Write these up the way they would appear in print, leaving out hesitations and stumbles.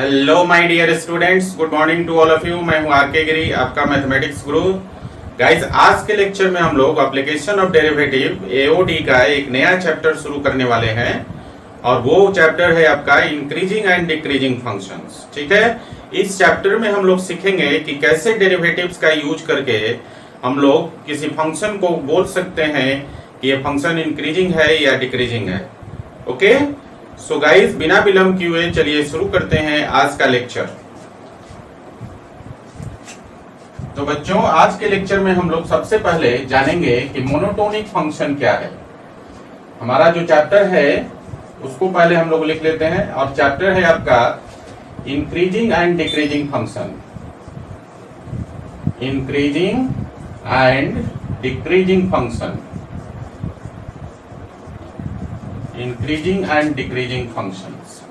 Hello my dear students, good morning to all of you. मैं हूं are के गिरी, आपका मैथमेटिक्स गुरु। गाइस, आज के लेक्चर में हम लोग एप्लीकेशन ऑफ डेरिवेटिव एओडी का एक नया चैप्टर शुरू करने वाले हैं और वो चैप्टर है आपका इंक्रीजिंग एंड डिक्रीजिंग फंक्शंस। ठीक है, इस चैप्टर में हम लोग सीखेंगे कि कैसे डेरिवेटिव्स का यूज करके हम लोग किसी फंक्शन को बोल सकते हैं कि ये फंक्शन इंक्रीजिंग है या डिक्रीजिंग है। ओके, सो गाइस, बिना विलंब किए चलिए शुरू करते हैं आज का लेक्चर। तो बच्चों, आज के लेक्चर में हम लोग सबसे पहले जानेंगे कि मोनोटोनिक फंक्शन क्या है। हमारा जो चैप्टर है उसको पहले हम लोग लिख लेते हैं और चैप्टर है आपका increasing and decreasing function. Increasing and decreasing function. Increasing and decreasing functions.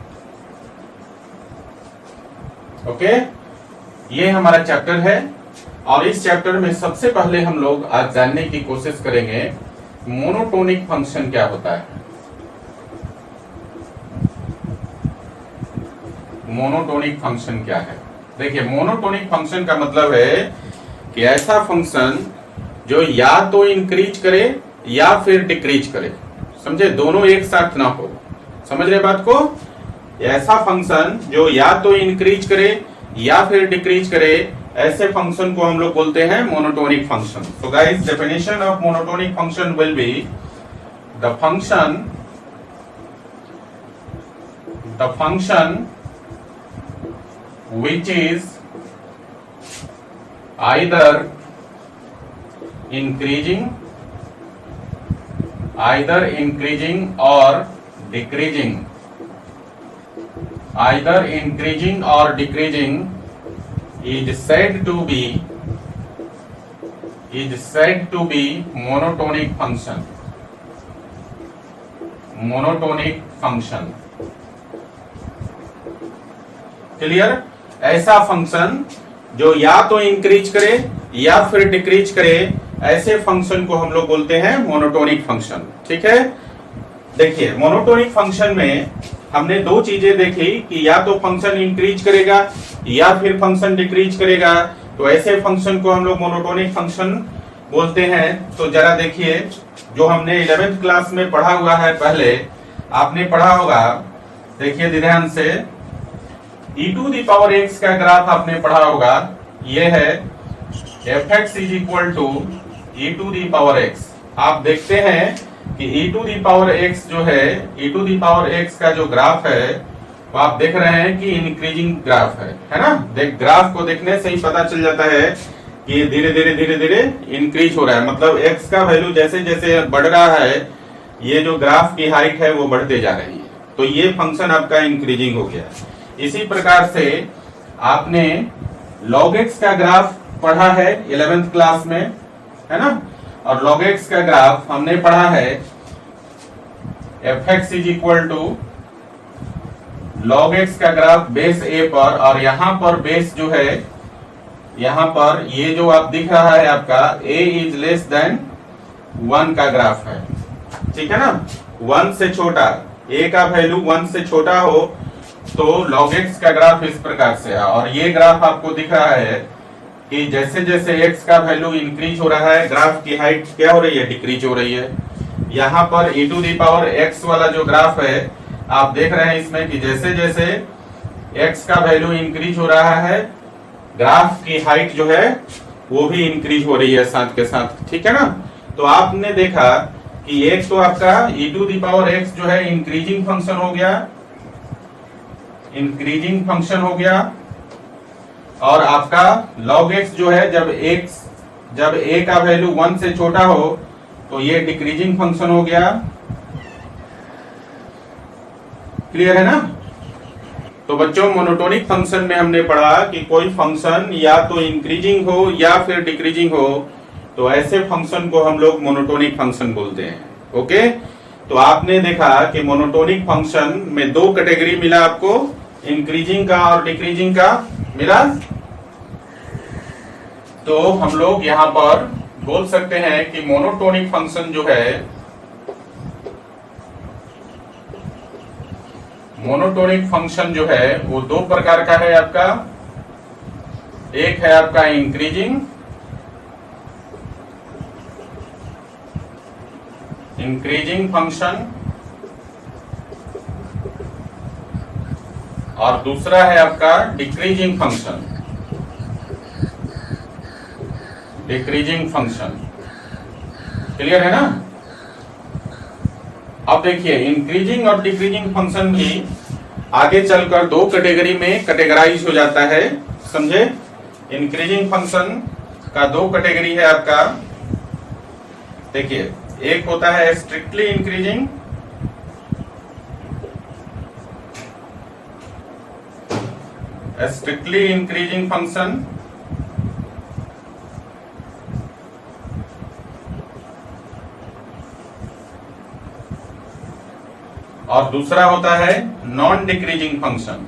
Okay, ये हमारा चैप्टर है और इस चैप्टर में सबसे पहले हम लोग आज जानने की कोशिश करेंगे मोनोटोनिक फंक्शन क्या होता है। मोनोटोनिक फंक्शन क्या है? देखिए, मोनोटोनिक फंक्शन का मतलब है कि ऐसा फंक्शन जो या तो इंक्रीज करे या फिर डिक्रीज करे। समझे, दोनों एक साथ ना हो। समझ रहे बात को? ऐसा फंक्शन जो या तो इंक्रीज करे या फिर डिक्रीज करे, ऐसे फंक्शन को हम लोग बोलते हैं monotonic function. So guys, definition of monotonic function will be the function which is either increasing or decreasing, is said to be monotonic function. Monotonic function. Clear? ऐसा फंक्शन जो या तो इंक्रीज करे या फिर डिक्रीज करे, ऐसे फंक्शन को हम लोग बोलते हैं मोनोटोनिक फंक्शन। ठीक है, देखिए, मोनोटोनिक फंक्शन में हमने दो चीजें देखी कि या तो फंक्शन इंक्रीज करेगा या फिर फंक्शन डिक्रीज करेगा, तो ऐसे फंक्शन को हम लोग मोनोटोनिक फंक्शन बोलते हैं। तो जरा देखिए, जो हमने 11th क्लास में पढ़ा हुआ है, पहले आपने पढ़ा होगा, देखिए ध्यान से, e to the power x का ग्राफ आपने पढ़ा होगा। ये है fx is equal to e to the power x। आप देखते हैं कि e to the power x जो है, e to the power x का जो ग्राफ है वो आप देख रहे हैं कि इंक्रीजिंग ग्राफ है ना। देख, ग्राफ को देखने से ही पता चल जाता है कि धीरे धीरे इंक्रीज हो रहा है। मतलब x का वैल्यू जैसे जैसे बढ़ रहा है, ये जो ग्राफ की हाइट है वो बढ़ते जा रही है। तो ये फंक्शन आपका इंक्रीजिंग हो गया। इसी प्रकार से आपने log x का ग्राफ पढ़ा है 11th क्लास में, है ना। और log x का ग्राफ हमने पढ़ा है fx is equal to log x का ग्राफ बेस a पर, और यहाँ पर बेस जो है, यहाँ पर ये जो आप दिख रहा है आपका a इज लेस देन 1 का ग्राफ है। ठीक है ना, 1 से छोटा, a का वैल्यू 1 से छोटा हो तो log x का ग्राफ इस प्रकार से है। और ये ग्राफ आपको दिख रहा है कि जैसे जैसे x का वैल्यू इंक्रीज हो रहा है, ग्राफ की हाइट क्या हो रही है? डिक्रीज हो रही है। यहाँ पर e to the power x वाला जो ग्राफ है, आप देख रहे हैं इसमें कि जैसे जैसे x का वैल्यू इंक्रीज हो रहा है, ग्राफ की हाइट जो है वो भी इंक्रीज हो रही है साथ के साथ। ठीक है ना। तो आपने देखा कि एक तो आपका e to the power x जो है इंक्रीजिंग फंक्शन हो गया, इंक्रीजिंग फंक्शन हो गया, और आपका log x जो है, जब a का वैल्यू 1 से छोटा हो तो ये डिक्रीजिंग फंक्शन हो गया। क्लियर है ना। तो बच्चों, मोनोटोनिक फंक्शन में हमने पढ़ा कि कोई फंक्शन या तो इंक्रीजिंग हो या फिर डिक्रीजिंग हो, तो ऐसे फंक्शन को हम लोग मोनोटोनिक फंक्शन बोलते हैं। ओके, तो आपने देखा कि मोनोटोनिक फंक्शन में दो कैटेगरी मिला आपको, इंक्रीजिंग का और डिक्रीजिंग का मिला। तो हम लोग यहाँ पर बोल सकते हैं कि मोनोटोनिक फंक्शन जो है मोनोटोनिक फंक्शन जो है वो दो प्रकार का है आपका। एक है आपका इंक्रीजिंग फंक्शन और दूसरा है आपका डिक्रीजिंग फंक्शन। क्लियर है ना? अब देखिए इंक्रीजिंग और डिक्रीजिंग फंक्शन भी आगे चलकर दो कैटेगरी में कैटेगराइज हो जाता है, समझे? इंक्रीजिंग फंक्शन का दो कैटेगरी है आपका। देखिए एक होता है स्ट्रिक्टली इंक्रीजिंग फंक्शन और दूसरा होता है नॉन डिक्रीजिंग फंक्शन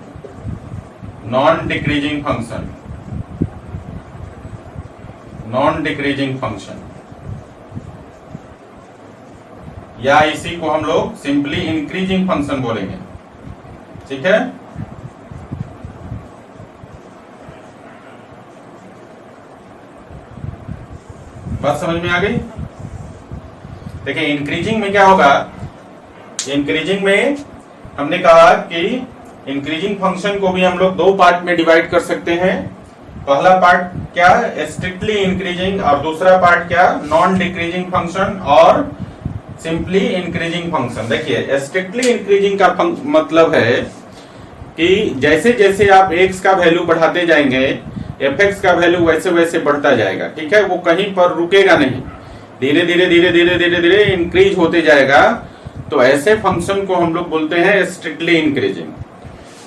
या इसी को हम लोग सिंपली इंक्रीजिंग फंक्शन बोलेंगे। ठीक है? बात समझ में आ गई? देखिए इंक्रीजिंग में क्या होगा, इंक्रीजिंग में हमने कहा कि इंक्रीजिंग फंक्शन को भी हम लोग दो पार्ट में डिवाइड कर सकते हैं। पहला पार्ट क्या, स्ट्रिक्टली इंक्रीजिंग, और दूसरा पार्ट क्या, नॉन डिक्रीजिंग फंक्शन और सिंपली इंक्रीजिंग फंक्शन। देखिए स्ट्रिक्टली इंक्रीजिंग का मतलब है कि जैसे जैसे आप x का वैल्यू बढ़ाते जाएंगे fx का वैल्यू वैसे वैसे बढ़ता जाएगा। ठीक है? वो कहीं पर रुकेगा नहीं, धीरे धीरे धीरे धीरे धीरे धीरे इंक्रीज होते जाएगा। तो ऐसे फंक्शन को हम लोग बोलते हैं स्ट्रिक्टली इंक्रीजिंग।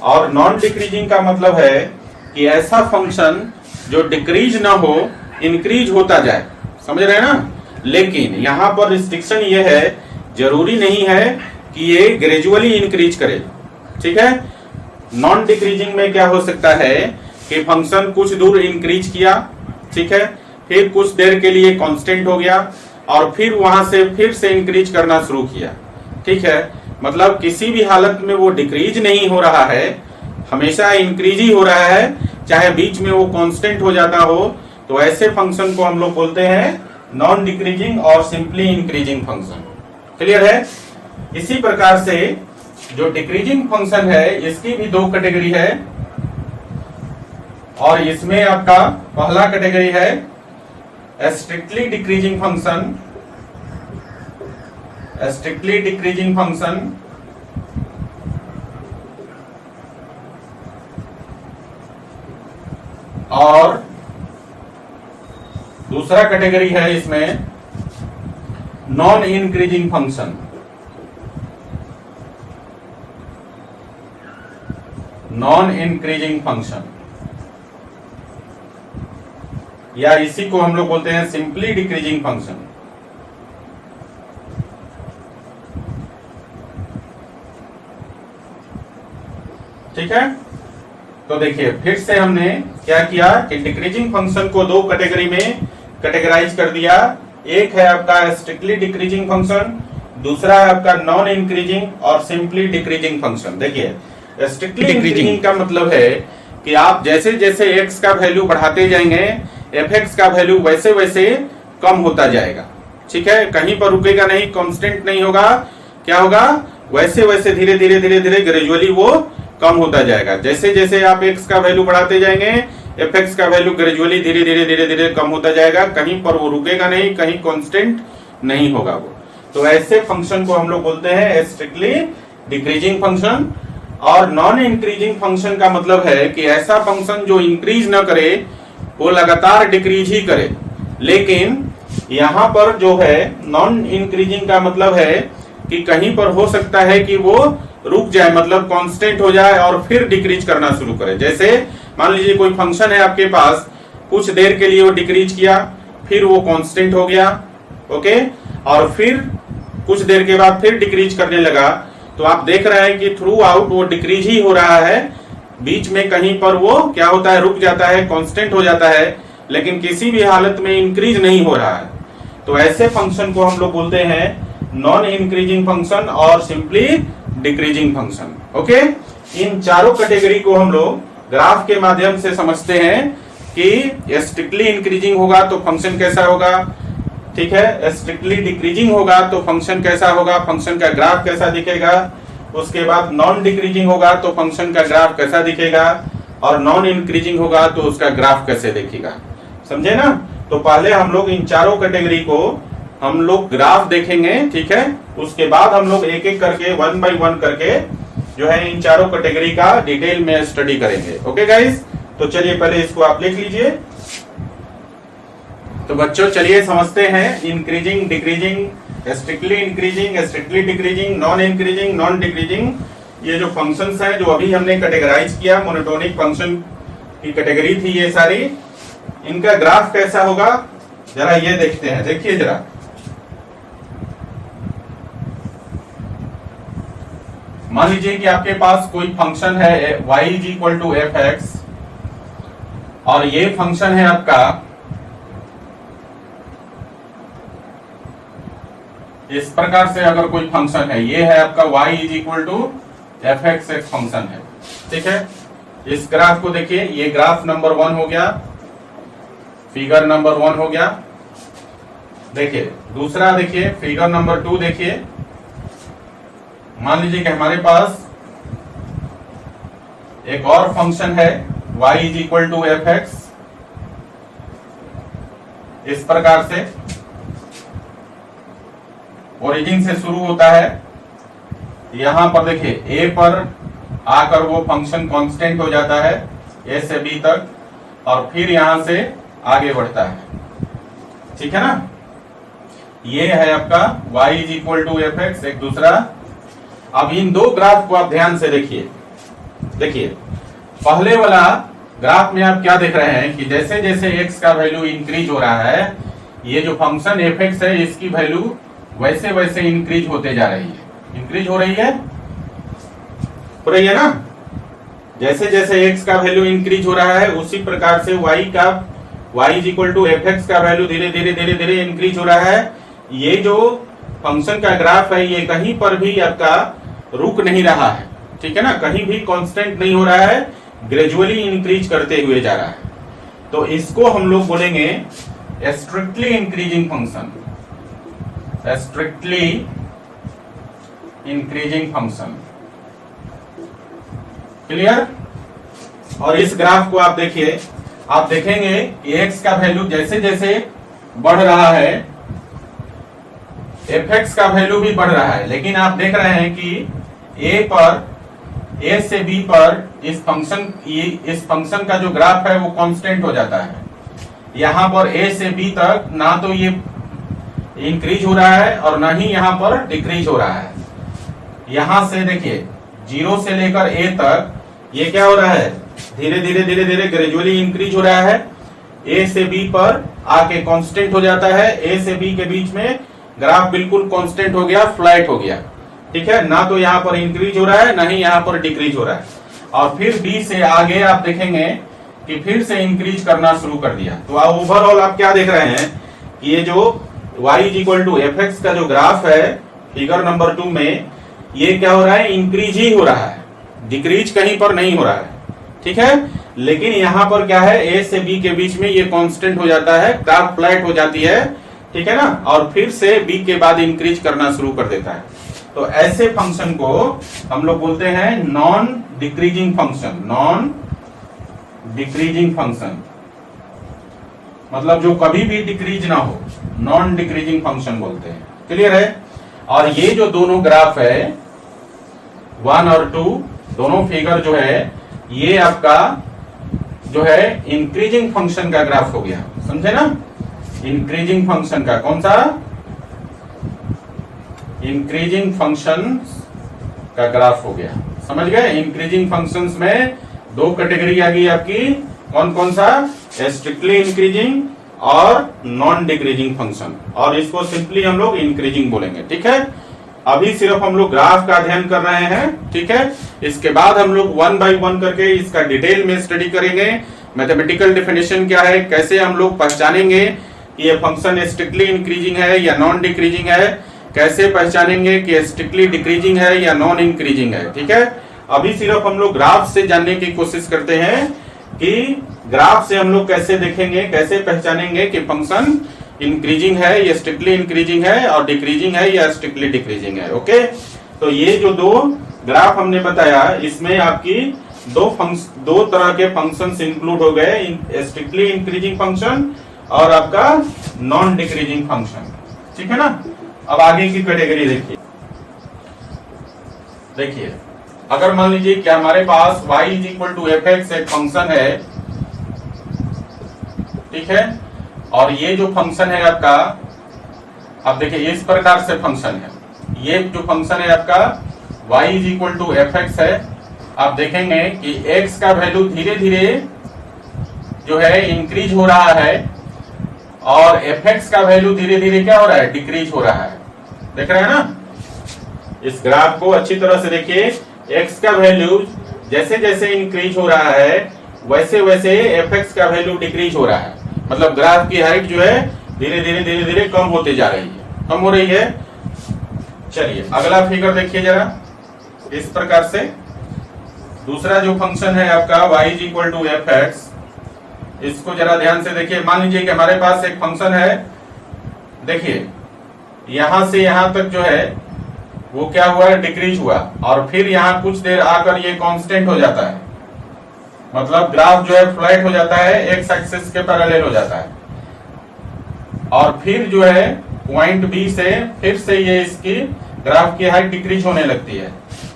और नॉन डिक्रीजिंग का मतलब है कि ऐसा फंक्शन जो डिक्रीज ना हो, इंक्रीज होता जाए। समझ रहे हैं ना? लेकिन यहाँ पर रिस्ट्रिक्शन ये है, जरूरी नहीं है कि ये ग्रेजुअली इंक्रीज करे। ठीक है? नॉन डिक्रीजिंग में क्या हो सकता है कि फंक्शन कुछ दूर इंक्रीज किया, ठीक है, फिर कुछ देर के लिए कांस्टेंट हो गया और फिर वहां से फिर से इंक्रीज करना शुरू किया। ठीक है? मतलब किसी भी हालत में वो डिक्रीज नहीं हो रहा है, हमेशा इंक्रीज ही हो रहा है, चाहे बीच में वो कांस्टेंट हो जाता हो। तो ऐसे फंक्शन को हम लोग बोलते हैं नॉन डिक्रीजिंग और सिंपली इंक्रीजिंग फंक्शन। क्लियर है? इसी प्रकार से जो डिक्रीजिंग फंक्शन है इसकी भी दो कैटेगरी है और इसमें आपका पहला कैटेगरी है स्ट्रिक्टली डिक्रीजिंग फंक्शन और दूसरा कैटेगरी है इसमें नॉन इंक्रीजिंग फंक्शन या इसी को हम लोग बोलते हैं सिंपली डिक्रीजिंग फंक्शन। ठीक है? तो देखिए फिर से हमने क्या किया कि डिक्रीजिंग फंक्शन को दो कैटेगरी में कैटेगराइज कर दिया। एक है आपका स्ट्रिक्टली डिक्रीजिंग फंक्शन, दूसरा है आपका नॉन इंक्रीजिंग और सिंपली डिक्रीजिंग फंक्शन। देखिए स्ट्रिक्टली इंक्रीजिंग का मतलब है कि आप जैसे जैसे x का वैल्यू बढ़ाते जाएंगे fx का वैल्यू वैसे वैसे कम होता जाएगा। ठीक है? कहीं पर रुकेगा नहीं, कांस्टेंट नहीं होगा। क्या होगा? वैसे वैसे धीरे धीरे धीरे धीरे ग्रेजुअली वो कम होता जाएगा। जैसे जैसे आप x का वैल्यू बढ़ाते जाएंगे fx का वैल्यू ग्रेजुअली धीरे धीरे धीरे धीरे कम होता जाएगा। कहीं पर वो रुकेगा नहीं, कहीं कांस्टेंट नहीं होगा वो। तो ऐसे फंक्शन को हम लोग बोलते हैं स्ट्रिक्टली डिक्रीजिंग फंक्शन। और नॉन इंक्रीजिंग फंक्शन का मतलब है कि ऐसा फंक्शन जो इंक्रीज ना करे, वो लगातार डिक्रीज ही करे। लेकिन यहाँ पर जो है नॉन इंक्रीजिंग का मतलब है कि कहीं पर हो सकता है कि वो रुक जाए, मतलब कांस्टेंट हो जाए और फिर डिक्रीज करना शुरू करे। जैसे मान लीजिए कोई फंक्शन है आपके पास, कुछ देर के लिए वो डिक्रीज किया, फिर वो कांस्टेंट हो गया, ओके, और फिर कुछ देर के बाद फिर डिक्रीज करने लगा। तो आप देख रहे हैं कि थ्रू आउट वो डिक्रीज ही हो रहा है, बीच में कहीं पर वो क्या होता है, रुक जाता है, कांस्टेंट हो जाता है, लेकिन किसी भी हालत में इंक्रीज नहीं हो रहा है। तो ऐसे फंक्शन को हम लोग बोलते हैं नॉन इंक्रीजिंग फंक्शन और सिंपली डिक्रीजिंग फंक्शन। ओके, इन चारों कैटेगरी को हम लोग ग्राफ के माध्यम से समझते हैं कि स्ट्रिक्टली इंक्रीजिंग होगा तो फंक्शन कैसा होगा, ठीक है, स्ट्रिक्टली डिक्रीजिंग होगा तो फंक्शन कैसा होगा, फंक्शन का ग्राफ कैसा दिखेगा, उसके बाद नॉन डिक्रीजिंग होगा तो फंक्शन का ग्राफ कैसा दिखेगा, और नॉन इंक्रीजिंग होगा तो उसका ग्राफ कैसे दिखेगा। समझे ना? तो पहले हम लोग इन चारों कैटेगरी को हम लोग ग्राफ देखेंगे, ठीक है, उसके बाद हम लोग एक एक करके 1 by 1 करके जो है इन चारों कैटेगरी का डिटेल में स्टडी करेंगे। ओके गाइस, तो चलिए पहले इसको आप लिख लीजिए। तो बच्चों चलिए समझते हैं increasing, decreasing, strictly increasing, strictly decreasing, non increasing, non decreasing, ये जो फंक्शंस हैं जो अभी हमने कैटेगराइज किया, मोनोटोनिक फंक्शन की कैटेगरी थी ये सारी, इनका ग्राफ कैसा होगा जरा ये देखते हैं। देखिए जरा, मान लीजिए कि आपके पास कोई फंक्शन है y is equal to F X, और ये फंक्शन है आपका इस प्रकार से, अगर कोई फंक्शन है, ये है आपका y is equal to F X एक फंक्शन है, ठीक है। इस ग्राफ को देखिए, ये ग्राफ नंबर 1 हो गया, फिगर नंबर 1 हो गया। देखिए दूसरा, देखिए फिगर नंबर 2 देखिए, मान लीजिए कि हमारे पास एक और फंक्शन है y is equal to F X, इस प्रकार से ओरिजिन से शुरू होता है, यहां पर देखिए a पर आकर वो फंक्शन कांस्टेंट हो जाता है a से b तक, और फिर यहां से आगे बढ़ता है, ठीक है ना। ये है आपका y is equal to F X, एक दूसरा। अब इन दो ग्राफ को आप ध्यान से देखिए। देखिए पहले वाला ग्राफ में आप क्या देख रहे हैं कि जैसे जैसे x का वैल्यू इंक्रीज हो रहा है, ये जो फंक्शन एफ एक्स है इसकी वैल्यू वैसे वैसे इंक्रीज होते जा रही है, इंक्रीज हो रही है ना। जैसे जैसे x का वैल्यू इंक्रीज हो रहा है उसी प्रकार से y is equal to F X का वैल्यू धीरे धीरे धीरे धीरे इंक्रीज हो रहा है। ये जो फंक्शन का ग्राफ है ये कहीं पर भी आपका रुक नहीं रहा है, ठीक है ना, कहीं भी कांस्टेंट नहीं हो रहा है, ग्रेजुअली इंक्रीज करते हुए जा रहा है। तो इसको हम लोग बोलेंगे strictly increasing function, strictly increasing function. Clear? और इस ग्राफ को आप देखिए, आप देखेंगे x का वैल्यू जैसे जैसे बढ़ रहा है एफ एक्स का वैल्यू भी बढ़ रहा है, लेकिन आप देख रहे हैं कि a से b पर इस फंक्शन का जो ग्राफ है वो कांस्टेंट हो जाता है। यहाँ पर a से b तक ना तो ये इंक्रीज हो रहा है और ना ही यहाँ पर डिक्रीज हो रहा है। यहाँ से देखिए 0 से लेकर a तक ये क्या हो रहा है, धीरे धीरे धीरे धीरे ग्रेजुअली इंक्रीज हो रहा है। a से b पर आके कांस्टेंट हो जाता है, a से b के बीच में ग्राफ बिल्कुल कांस्टेंट हो गया, फ्लैट हो गया, ठीक है, ना तो यहाँ पर इंक्रीज हो रहा है ना ही यहाँ पर डिक्रीज हो रहा है। और फिर b से आगे आप देखेंगे कि फिर से इंक्रीज करना शुरू कर दिया। तो ओवरऑल आप क्या देख रहे हैं कि ये जो y is equal to F X का जो ग्राफ है फिगर नंबर 2 में, ये क्या हो रहा है, इंक्रीज ही हो रहा है, डिक्रीज कहीं पर नहीं हो रहा है, ठीक है। लेकिन यहाँ पर क्या है, a से b के बीच में ये कांस्टेंट हो जाता है, ग्राफ फ्लैट हो जाती है, ठीक है ना, और फिर से b के बाद इंक्रीज करना शुरू कर देता है। तो ऐसे फंक्शन को हम लोग बोलते हैं non decreasing function, non decreasing function, मतलब जो कभी भी डिक्रीज ना हो, नॉन डिक्रीजिंग फंक्शन बोलते हैं। क्लियर है? और ये जो दोनों ग्राफ है 1 और 2, दोनों फिगर जो है ये आपका जो है इंक्रीजिंग फंक्शन का ग्राफ हो गया, समझे ना। इंक्रीजिंग फंक्शन का, कौन सा, इंक्रीजिंग फंक्शन का ग्राफ हो गया, समझ गए। इंक्रीजिंग फंक्शंस में दो कैटेगरी आ गई आपकी, कौन कौन सा, स्ट्रिक्टली इंक्रीजिंग और नॉन डिक्रीजिंग फंक्शन, और इसको सिंपली हम लोग इंक्रीजिंग बोलेंगे, ठीक है। अभी सिर्फ हम लोग ग्राफ का अध्ययन कर रहे हैं, ठीक है। इसके बाद हम लोग 1 by 1 करके इसका डिटेल में स्टडी करेंगे। मैथमेटिकल डेफिनेशन क्या है, कैसे हम लोग पहचानेंगे कि ये फंक्शन स्ट्रिक्टली इंक्रीजिंग है या नॉन डिक्रीजिंग है, कैसे पहचानेंगे कि स्ट्रिक्टली डिक्रीजिंग है या नॉन इंक्रीजिंग है। ठीक है, अभी सिर्फ हम लोग ग्राफ से जानने की कोशिश करते हैं कि ग्राफ से हम लोग कैसे देखेंगे, कैसे पहचानेंगे कि फंक्शन इंक्रीजिंग है या स्ट्रिक्टली इंक्रीजिंग है, और डिक्रीजिंग है या स्ट्रिक्टली डिक्रीजिंग है। ओके, तो ये जो दो ग्राफ हमने बताया, इसमें आपकी दो तरह के फंक्शंस इंक्लूड हो गए, स्ट्रिक्टली इंक्रीजिंग फंक्शन और आपका नॉन डिक्रीजिंग फंक्शन। ठीक है ना। अब आगे की कैटेगरी देखिए, अगर मान लीजिए कि हमारे पास y is equal to F X एक फंक्शन है, ठीक है, और ये जो फंक्शन है आपका, अब देखिए इस प्रकार से फंक्शन है, ये जो फंक्शन है आपका y is equal to F X है। आप देखेंगे कि x का वैल्यू धीरे धीरे जो है इंक्रीज हो रहा है और एफ एक्स का वैल्यू धीरे धीरे क्या हो रहा है, डिक्रीज हो रहा है। देख रहे हैं ना, इस ग्राफ को अच्छी तरह से देखिए, x का वैल्यू जैसे जैसे इंक्रीज हो रहा है वैसे वैसे एफ एक्स का वैल्यू डिक्रीज हो रहा है। मतलब ग्राफ की हाइट जो है धीरे धीरे कम होते जा रही है, कम हो रही है। चलिए अगला फिगर देखिए जरा, इस प्रकार से दूसरा जो फंक्शन है आपका y is equal to F X, इसको जरा ध्यान से देखिए। मान लीजिए कि हमारे पास एक फंक्शन है, देखिए यहां से यहां तक जो है वो क्या हुआ है, डिक्रीज हुआ, और फिर यहाँ कुछ देर आकर ये कांस्टेंट हो जाता है। मतलब ग्राफ जो है फ्लैट हो जाता है, एक्स एक्सिस के पैरेलल हो जाता है, और फिर जो है पॉइंट बी से फिर से ये इसकी ग्राफ की हाइट डिक्रीज होने लगती है।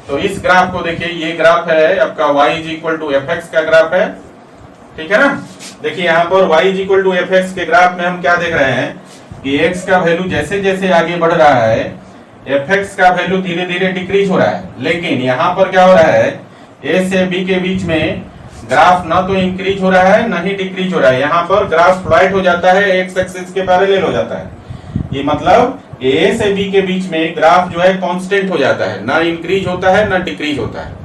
तो इस ग्राफ को देखिए, ये ग्राफ है आपका y is equal to F X का ग्राफ है। ठीक है ना। देखिए यहाँ पर y is equal to F X के ग्राफ में हम क्या देख रहे हैं कि x का वैल्यू जैसे जैसे आगे बढ़ रहा है एफ एक्स का वैल्यू धीरे धीरे डिक्रीज हो रहा है, लेकिन यहाँ पर क्या हो रहा है, a से b के बीच में ग्राफ ना तो इंक्रीज हो रहा है ना ही डिक्रीज हो रहा है। यहाँ पर ग्राफ फ्लैट हो जाता है, एक्स एक्सिस के पैरेलल हो जाता है। ये मतलब ए से बी के बीच में ग्राफ जो है कांस्टेंट हो जाता है, ना इंक्रीज होता है ना डिक्रीज होता है।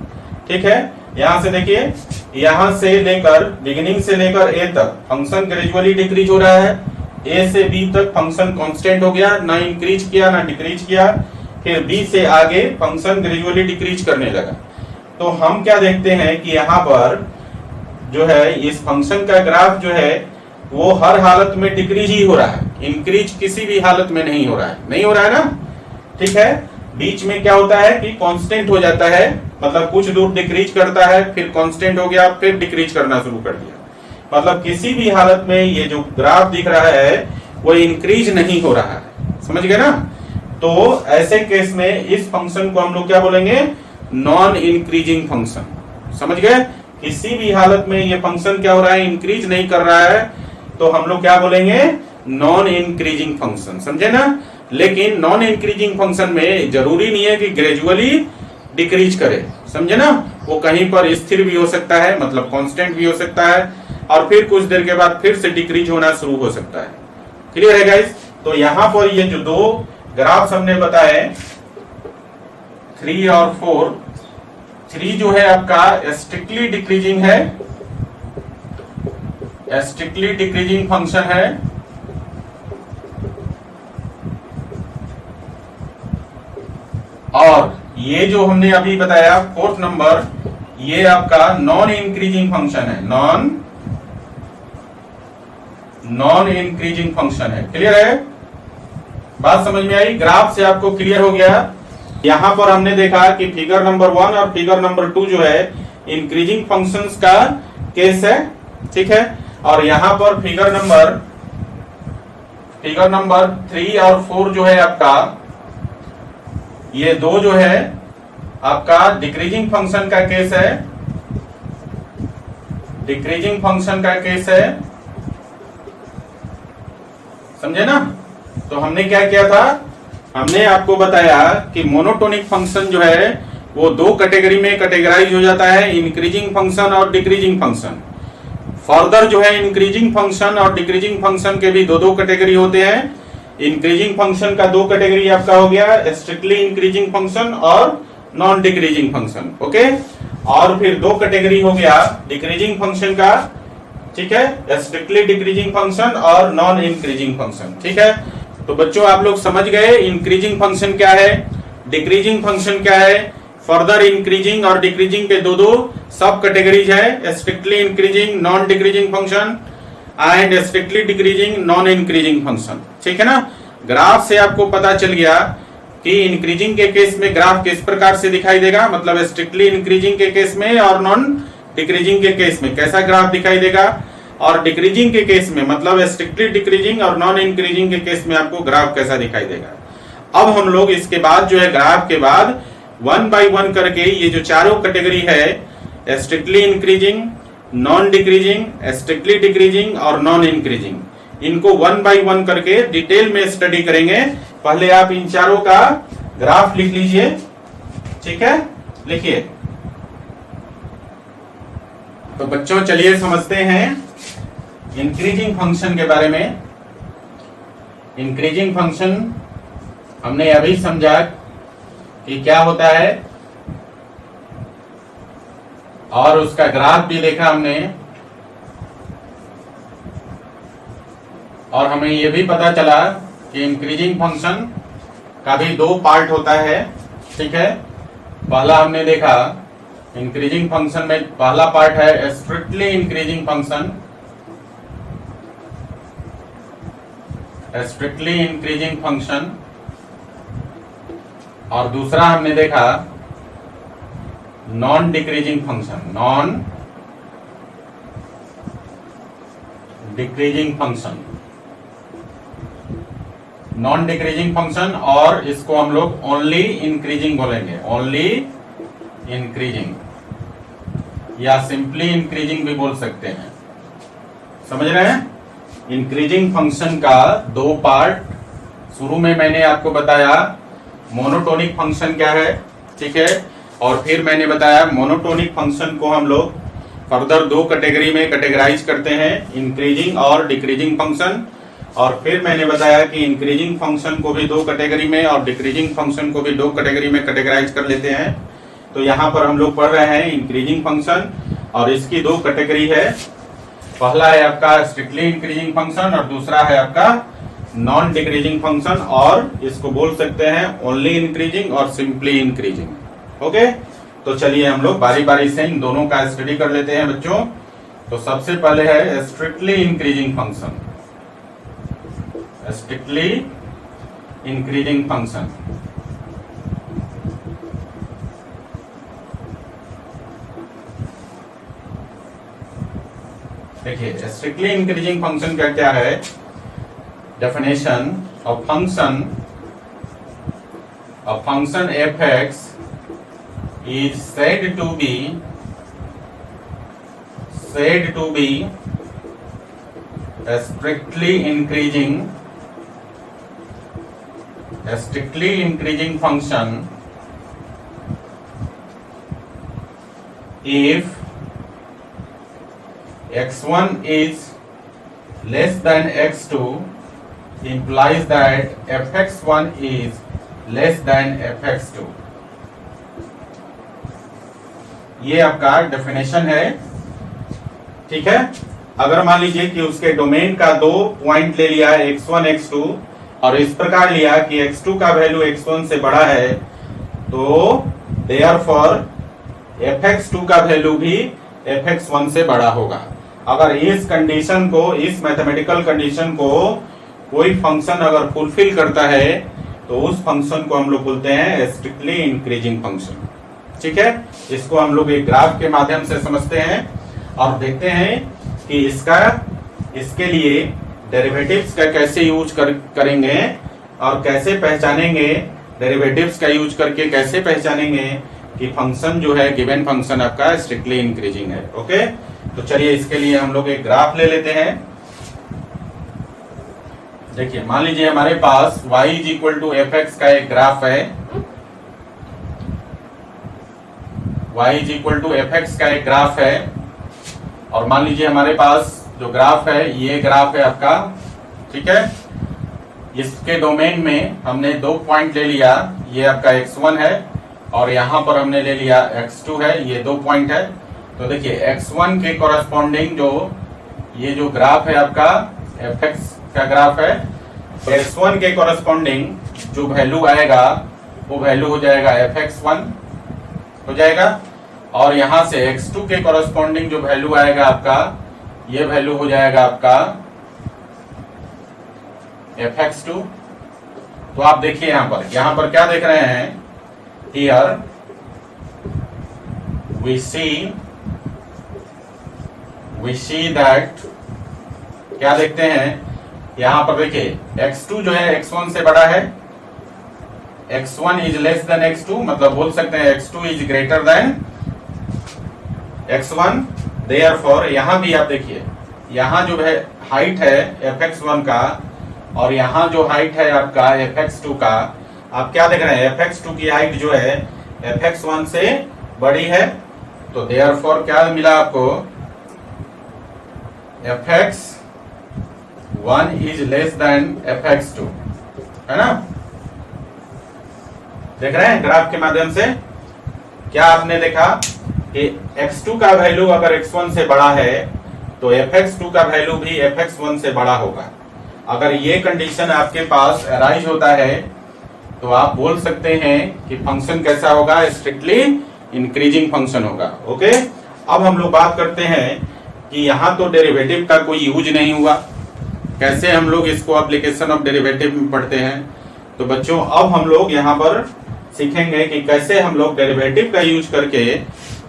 ठीक है, यहाँ से देखिए, यहाँ से लेकर बिगिनिंग से लेकर ए तक फंक्शन ग्रेजुअली डिक्रीज हो रहा है, ए से बी तक फंक्शन कांस्टेंट हो गया, ना इंक्रीज किया ना डिक्रीज किया, फिर बी से आगे फंक्शन ग्रेजुअली डिक्रीज करने लगा। तो हम क्या देखते हैं कि यहाँ पर जो है इस फंक्शन का ग्राफ जो है वो हर हालत में डिक्रीज ही हो रहा है, इंक्रीज किसी भी हालत में नहीं हो रहा है, नहीं हो रहा है ना। ठीक है, बीच में क्या होता है कि कांस्टेंट हो जाता है, मतलब कुछ दूर डिक्रीज करता है, फिर कांस्टेंट हो गया, फिर डिक्रीज करना शुरू कर दिया। मतलब किसी भी हालत में ये जो ग्राफ दिख रहा है वो इंक्रीज नहीं हो रहा है, समझ गए ना। तो ऐसे केस में इस फंक्शन को हम लोग क्या बोलेंगे, नॉन इंक्रीजिंग फंक्शन। समझ गए, किसी भी हालत में ये फंक्शन क्या हो रहा है, इंक्रीज नहीं कर रहा है, तो हम लोग क्या बोलेंगे, नॉन इंक्रीजिंग फंक्शन। समझे ना। लेकिन नॉन इंक्रीजिंग फंक्शन में जरूरी नहीं है कि ग्रेजुअली डिक्रीज करे, समझे ना। वो कहीं पर स्थिर भी हो सकता है, मतलब कांस्टेंट भी हो सकता है, और फिर कुछ देर के बाद फिर से डिक्रीज होना शुरू हो सकता है। क्लियर है गाइस। तो यहाँ पर ये जो दो ग्राफ्स हमने बताए 3 और 4, 3 जो है आपका स्ट्रिक्टली डिक्रीजिंग है, स्ट्रिक्टली डिक्रीजिंग फंक्शन है, और ये जो हमने अभी बताया 4th नंबर, ये आपका नॉन इंक्रीजिंग फंक्शन है, नॉन इंक्रीजिंग फंक्शन है। क्लियर है, बात समझ में आई, ग्राफ से आपको क्लियर हो गया। यहां पर हमने देखा कि फिगर नंबर 1 और फिगर नंबर 2 जो है इंक्रीजिंग फंक्शंस का केस है। ठीक है, और यहां पर फिगर नंबर 3 और 4 जो है आपका, ये दो जो है आपका डिक्रीजिंग फंक्शन का केस है, डिक्रीजिंग फंक्शन का केस है। समझे ना। तो हमने क्या किया था, हमने आपको बताया कि मोनोटोनिक फंक्शन जो है वो दो कैटेगरी में कैटेगराइज हो जाता है, इंक्रीजिंग फंक्शन और डिक्रीजिंग फंक्शन। फर्दर जो है इंक्रीजिंग फंक्शन और डिक्रीजिंग फंक्शन के भी दो कैटेगरी होते हैं। इंक्रीजिंग फंक्शन का दो कैटेगरी आपका हो गया, स्ट्रिक्टली इंक्रीजिंग फंक्शन और नॉन डिक्रीजिंग फंक्शन। ओके, और फिर दो कैटेगरी हो गया डिक्रीजिंग फंक्शन का, ठीक है, स्ट्रिक्टली डिक्रीजिंग फंक्शन और नॉन इंक्रीजिंग फंक्शन। ठीक है, तो बच्चों आप लोग समझ गए इंक्रीजिंग फंक्शन क्या है, डिक्रीजिंग फंक्शन क्या है। फर्दर इंक्रीजिंग और डिक्रीजिंग के दो सब कैटेगरीज है, strictly increasing non decreasing function and strictly decreasing non increasing function. ठीक है ना। ग्राफ से आपको पता चल गया कि इंक्रीजिंग के केस में ग्राफ किस प्रकार से दिखाई देगा, मतलब स्ट्रिक्टली इंक्रीजिंग के केस में और नॉन डिक्रीजिंग के केस में कैसा ग्राफ दिखाई देगा, और डिक्रीजिंग के केस में मतलब स्ट्रिक्टली डिक्रीजिंग और नॉन इंक्रीजिंग के केस में आपको ग्राफ कैसा दिखाई देगा। अब हम लोग इसके बाद जो है ग्राफ के बाद 1 बाय 1 करके ये जो चारों कैटेगरी है strictly increasing, non decreasing, strictly decreasing और नॉन इंक्रीजिंग, इनको 1 बाय 1 करके डिटेल में स्टडी करेंगे। पहले आप इन चारों का ग्राफ लिख लीजिए। ठीक है, लिखिए। तो बच्चों चलिए समझते हैं इंक्रीजिंग फंक्शन के बारे में। इंक्रीजिंग फंक्शन हमने अभी समझा कि क्या होता है और उसका ग्राफ भी देखा हमने, और हमें यह भी पता चला कि इंक्रीजिंग फंक्शन का भी दो पार्ट होता है। ठीक है, पहला हमने देखा इंक्रीजिंग फंक्शन में पहला पार्ट है strictly increasing function, strictly increasing function, और दूसरा हमने देखा non decreasing function, non decreasing function, non decreasing function, और इसको हम लोग ओनली इंक्रीजिंग बोलेंगे, ओनली इंक्रीजिंग या सिंपली इंक्रीजिंग भी बोल सकते हैं। समझ रहे हैं। इंक्रीजिंग फंक्शन का दो पार्ट, शुरू में मैंने आपको बताया मोनोटोनिक फंक्शन क्या है। ठीक है, और फिर मैंने बताया मोनोटोनिक फंक्शन को हम लोग फर्दर दो कैटेगरी में कैटेगराइज करते हैं, इंक्रीजिंग और डिक्रीजिंग फंक्शन। और फिर मैंने बताया कि इंक्रीजिंग फंक्शन को भी दो कैटेगरी में और डिक्रीजिंग फंक्शन को भी दो कैटेगरी में कैटेगराइज कर लेते हैं। तो यहाँ पर हम लोग पढ़ रहे हैं इंक्रीजिंग फंक्शन, और इसकी दो कैटेगरी है। पहला है आपका स्ट्रिक्टली इंक्रीजिंग फंक्शन और दूसरा है आपका नॉन डिक्रीजिंग फंक्शन, और इसको बोल सकते हैं ओनली इंक्रीजिंग और सिंपली इंक्रीजिंग। ओके, तो चलिए हम लोग बारी बारी से इन दोनों का स्टडी कर लेते हैं बच्चों। तो सबसे पहले है strictly increasing function, strictly increasing function. देखिए स्ट्रिक्टली इंक्रीजिंग फंक्शन का क्या है definition of function f(x) is said to be a strictly increasing function if x1 is less than x2 implies that fx1 is less than fx2। ये आपका definition है। ठीक है, अगर मान लीजिए कि उसके डोमेन का दो पॉइंट ले लिया है x1 x2 और इस प्रकार लिया कि x2 का वैल्यू x1 से बड़ा है, तो देयरफॉर fx2 का वैल्यू भी fx1 से बड़ा होगा। अगर इस कंडीशन को, इस मैथमेटिकल कंडीशन को कोई फंक्शन अगर फुलफिल करता है तो उस फंक्शन को हम लोग बोलते हैं स्ट्रिक्टली इंक्रीजिंग फंक्शन। ठीक है, इसको हम लोग एक ग्राफ के माध्यम से समझते हैं और देखते हैं कि इसके लिए डेरिवेटिव्स का कैसे यूज करेंगे और कैसे पहचानेंगे, डेरिवेटिव्स का यूज करके कैसे पहचानेंगे कि फंक्शन जो है गिवन फंक्शन आपका स्ट्रिक्टली इंक्रीजिंग है। ओके, तो चलिए इसके लिए हम लोग एक ग्राफ ले लेते हैं। देखिए मान लीजिए हमारे पास y = fx का एक ग्राफ है, y = fx का एक ग्राफ है, और मान लीजिए हमारे पास जो ग्राफ है ये ग्राफ है आपका। ठीक है, इसके डोमेन में हमने दो पॉइंट ले लिया, ये आपका x1 है और यहाँ पर हमने ले लिया x2 है, ये दो पॉइंट है। तो देखिए x1 के कॉरेस्पॉन्डिंग जो ये जो ग्राफ है आपका fx का ग्राफ है, तो x1 के कॉरस्पॉन्डिंग जो वैल्यू आएगा वो वैल्यू हो जाएगा fx1 हो जाएगा, और यहां से x2 के कॉरस्पॉन्डिंग जो वैल्यू आएगा आपका, ये वैल्यू हो जाएगा आपका fx2। तो आप देखिए यहां पर क्या देख रहे हैं, हियर वी सी दैट, क्या देखते हैं यहां पर, देखिए x2 जो है x1 से बड़ा है, x1 is less than x2, मतलब बोल सकते हैं x2 is greater then x1। Therefore यहां भी आप देखिए, यहां जो है हाइट है fx1 का, और यहां जो हाइट है आपका fx2 का, आप क्या देख रहे हैं, fx2 की हाइट जो है fx1 से बड़ी है। तो देयरफॉर क्या मिला आपको, fx1 is less than fx2, है ना। देख रहे हैं ग्राफ के माध्यम से, क्या आपने देखा कि x2 का वैल्यू अगर x1 से बड़ा है तो fx2 का वैल्यू भी fx1 से बड़ा होगा। अगर ये कंडीशन आपके पास अराइज होता है तो आप बोल सकते हैं कि फंक्शन कैसा होगा, स्ट्रिक्टली इंक्रीजिंग फंक्शन होगा। ओके, अब हम लोग बात करते हैं कि यहाँ तो डेरिवेटिव का कोई यूज नहीं हुआ, कैसे हम लोग इसको एप्लीकेशन ऑफ डेरिवेटिव में पढ़ते हैं। तो बच्चों अब हम लोग यहाँ पर सीखेंगे कि कैसे हम लोग डेरिवेटिव का यूज करके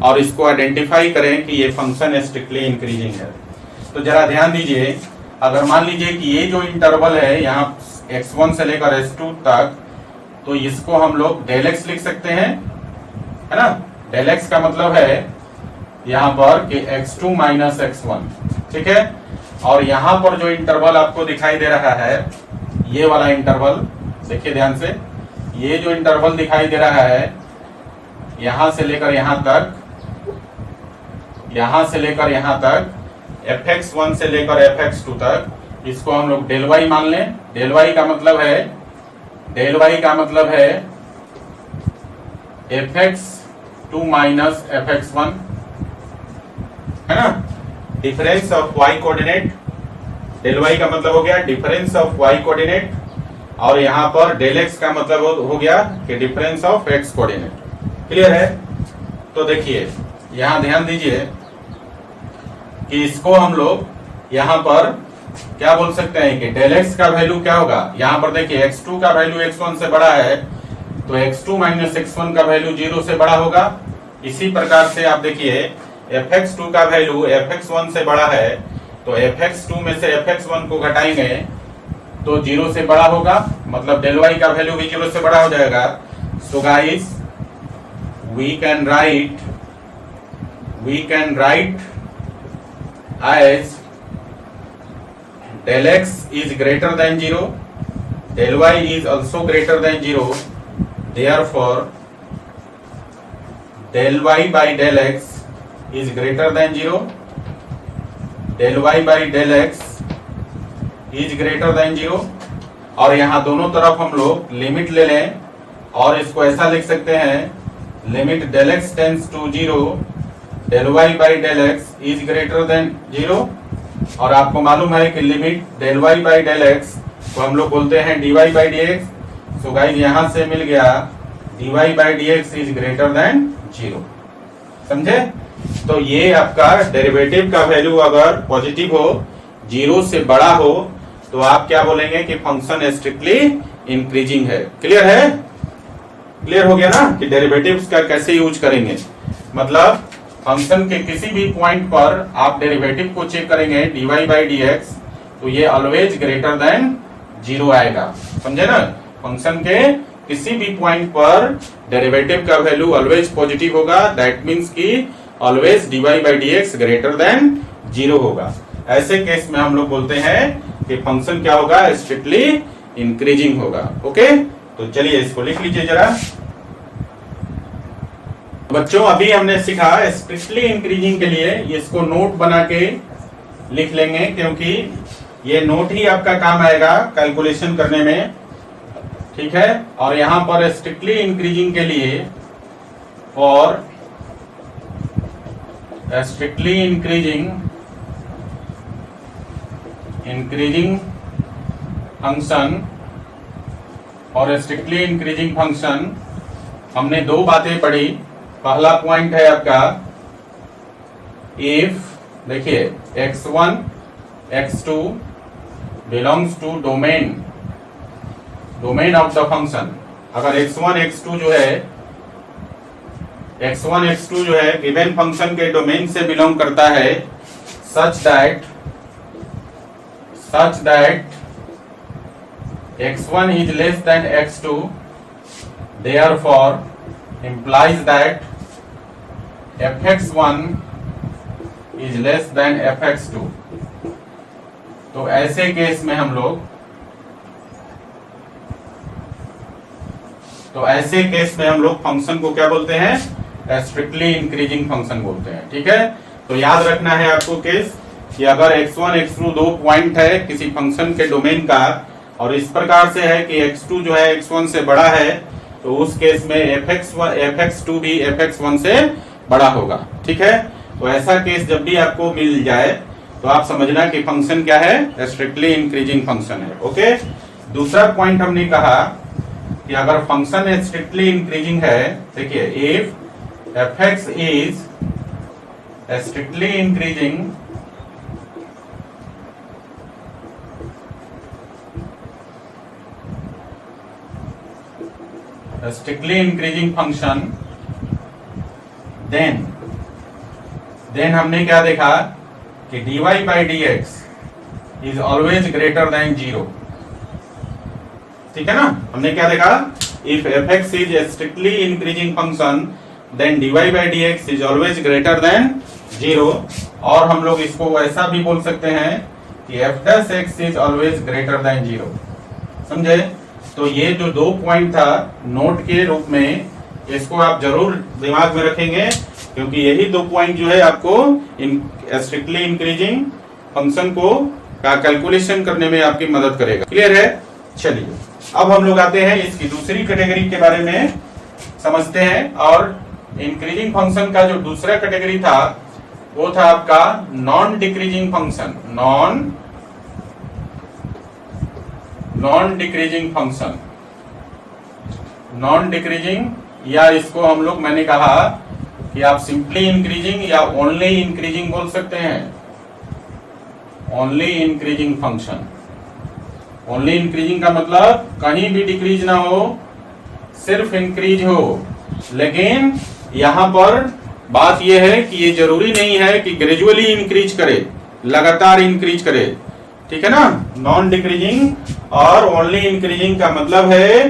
और इसको आइडेंटिफाई करें कि ये फंक्शन स्ट्रिक्टली इंक्रीजिंग है। तो जरा ध्यान दीजिए, अगर मान लीजिए कि ये जो इंटरवल है यहाँ x1 से लेकर s2 तक, तो इसको हम लोग डेल x लिख सकते हैं, है ना। डेल x का मतलब है यहाँ पर कि x2 माइनस x1, ठीक है। और यहाँ पर जो इंटरवल आपको दिखाई दे रहा है, ये वाला इंटरवल देखिए ध्यान से, ये जो इंटरवल दिखाई दे रहा है यहां से लेकर यहां तक, यहां से लेकर यहां तक, fx1 से लेकर fx2 तक, इसको हम लोग डेल y मान लें। डेल y का मतलब है, डेल y का मतलब है fx2 माइनस fx1, है ना। Difference of y coordinate, del y का मतलब हो गया डिफरेंस ऑफ y कोऑर्डिनेट, और यहाँ पर डेल x का मतलब हो गया कि difference of x coordinate. Clear है। तो देखिए यहाँ ध्यान दीजिए कि इसको हम लोग यहाँ पर क्या बोल सकते हैं कि डेल x का वैल्यू क्या होगा, यहाँ पर देखिए x2 का वैल्यू x1 से बड़ा है तो x2 माइनस x1 का वैल्यू 0 से बड़ा होगा। इसी प्रकार से आप देखिए fx2 का वैल्यू fx1 से बड़ा है तो fx2 में से fx1 को घटाएंगे तो 0 से बड़ा होगा, मतलब डेल y का वैल्यू भी 0 से बड़ा हो जाएगा। So guys we can write as del x is greater than 0, del y is also greater than 0, therefore del y by del x is greater than 0, del y by del x is greater than 0। और यहाँ दोनों तरफ हम लोग limit ले लें और इसको ऐसा लिख सकते हैं, limit del x tends to 0, del y by del x is greater than 0। और आपको मालूम है कि limit del y by del x को हम लोग बोलते हैं dy by dx। So guys यहां से मिल गया dy by dx is greater than 0। समझे। तो ये आपका डेरिवेटिव का वैल्यू अगर पॉजिटिव हो, 0 से बड़ा हो, तो आप क्या बोलेंगे कि फंक्शन स्ट्रिक्टली इंक्रीजिंग है। क्लियर है, क्लियर हो गया ना कि डेरिवेटिव्स का कैसे यूज करेंगे। मतलब फंक्शन के किसी भी पॉइंट पर आप डेरिवेटिव को चेक करेंगे dy बाई dx तो ये ऑलवेज ग्रेटर देन 0 आएगा। समझे ना, फंक्शन के किसी भी पॉइंट पर डेरिवेटिव का वैल्यू ऑलवेज पॉजिटिव होगा, दैट मींस कि always dy by dx greater than 0 होगा। ऐसे केस में हम लोग बोलते हैं कि फंक्शन क्या होगा, स्ट्रिक्टली इंक्रीजिंग होगा। ओके, तो चलिए इसको लिख लीजिए जरा। बच्चों अभी हमने सीखा स्ट्रिक्टली इंक्रीजिंग के लिए इसको नोट बना के लिख लेंगे, क्योंकि ये नोट ही आपका काम आएगा कैलकुलेशन करने में, ठीक है। और यहां पर स्ट्रिक्टली इंक्रीजिंग के लिए, फॉर स्ट्रिक्टली इंक्रीजिंग फंक्शन और स्ट्रिक्टली इंक्रीजिंग फंक्शन, हमने दो बातें पढ़ी। पहला पॉइंट है आपका इफ, देखिए x1 x2 belongs to domain of the function. अगर x1 x2 जो है गिवन फंक्शन के डोमेन से बिलोंग करता है, such that x1 is less than x2, therefore implies that fx1 is less than fx2। तो ऐसे केस में हम लोग फंक्शन को क्या बोलते हैं? स्ट्रिक्टली इंक्रीजिंग फंक्शन बोलते हैं। ठीक है, तो याद रखना है आपको केस कि अगर x1 x2 दो पॉइंट है किसी फंक्शन के डोमेन का, और इस प्रकार से है कि x2 जो है x1 से बड़ा है, तो उस केस में fx2 भी fx1 से बड़ा होगा। ठीक है, तो ऐसा केस जब भी आपको मिल जाए तो आप समझना कि फंक्शन क्या है? स्ट्रिक्टली इंक्रीजिंग फंक्शन है। ओके, दूसरा पॉइंट हमने कहा कि अगर फंक्शन स्ट्रिक्टली इंक्रीजिंग है, देखिए if fx is strictly increasing function, then हमने क्या देखा कि dy by dx is always greater than 0। ठीक है ना, हमने क्या देखा? If fx is strictly increasing function then dy by dx is always greater than 0। और हम लोग इसको ऐसा भी बोल सकते हैं कि f' is always greater than 0। समझे? तो ये जो दो पॉइंट था नोट के रूप में, इसको आप जरूर दिमाग में रखेंगे, क्योंकि यही दो पॉइंट जो है आपको स्ट्रिक्टली इंक्रीजिंग फंक्शन को का कैलकुलेशन करने में आपकी मदद करेगा। क्लियर है? चलिए अब हम लोग आते हैं इसकी दूसरी कैटेगरी के बारे में समझते हैं। और इंक्रीजिंग फंक्शन का जो दूसरा कैटेगरी था वो था आपका non decreasing function. Non decreasing, या इसको हम लोग, मैंने कहा कि आप सिंपली इंक्रीजिंग या ओनली इंक्रीजिंग बोल सकते हैं। Only increasing function, only increasing का मतलब कहीं भी डिक्रीज ना हो, सिर्फ इंक्रीज हो। लेकिन यहां पर बात यह है कि ये जरूरी नहीं है कि ग्रेजुअली इंक्रीज करे, लगातार इंक्रीज करे। ठीक है ना, नॉन डिक्रीजिंग और ओनली इंक्रीजिंग का मतलब है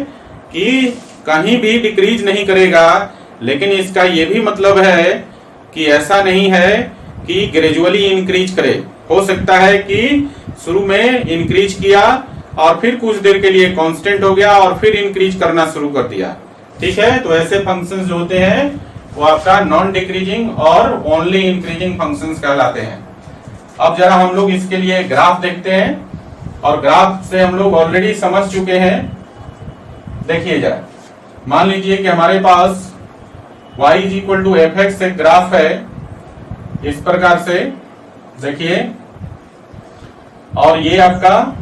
कि कहीं भी डिक्रीज नहीं करेगा, लेकिन इसका ये भी मतलब है कि ऐसा नहीं है कि ग्रेजुअली इंक्रीज करे। हो सकता है कि शुरू में इंक्रीज किया और फिर कुछ देर के लिए कांस्टेंट हो गया और फिर इंक्रीज करना शुरू कर दिया। ठीक है, तो ऐसे फंक्शंस जो होते हैं वो आपका नॉन डिक्रीजिंग और ओनली इंक्रीजिंग फंक्शंस कहलाते हैं। अब जरा हम लोग इसके लिए ग्राफ देखते हैं, और ग्राफ से हम लोग ऑलरेडी समझ चुके हैं। देखिए जरा, मान लीजिए कि हमारे पास y is equal to fx एक ग्राफ है इस प्रकार से, देखिए, और ये आपका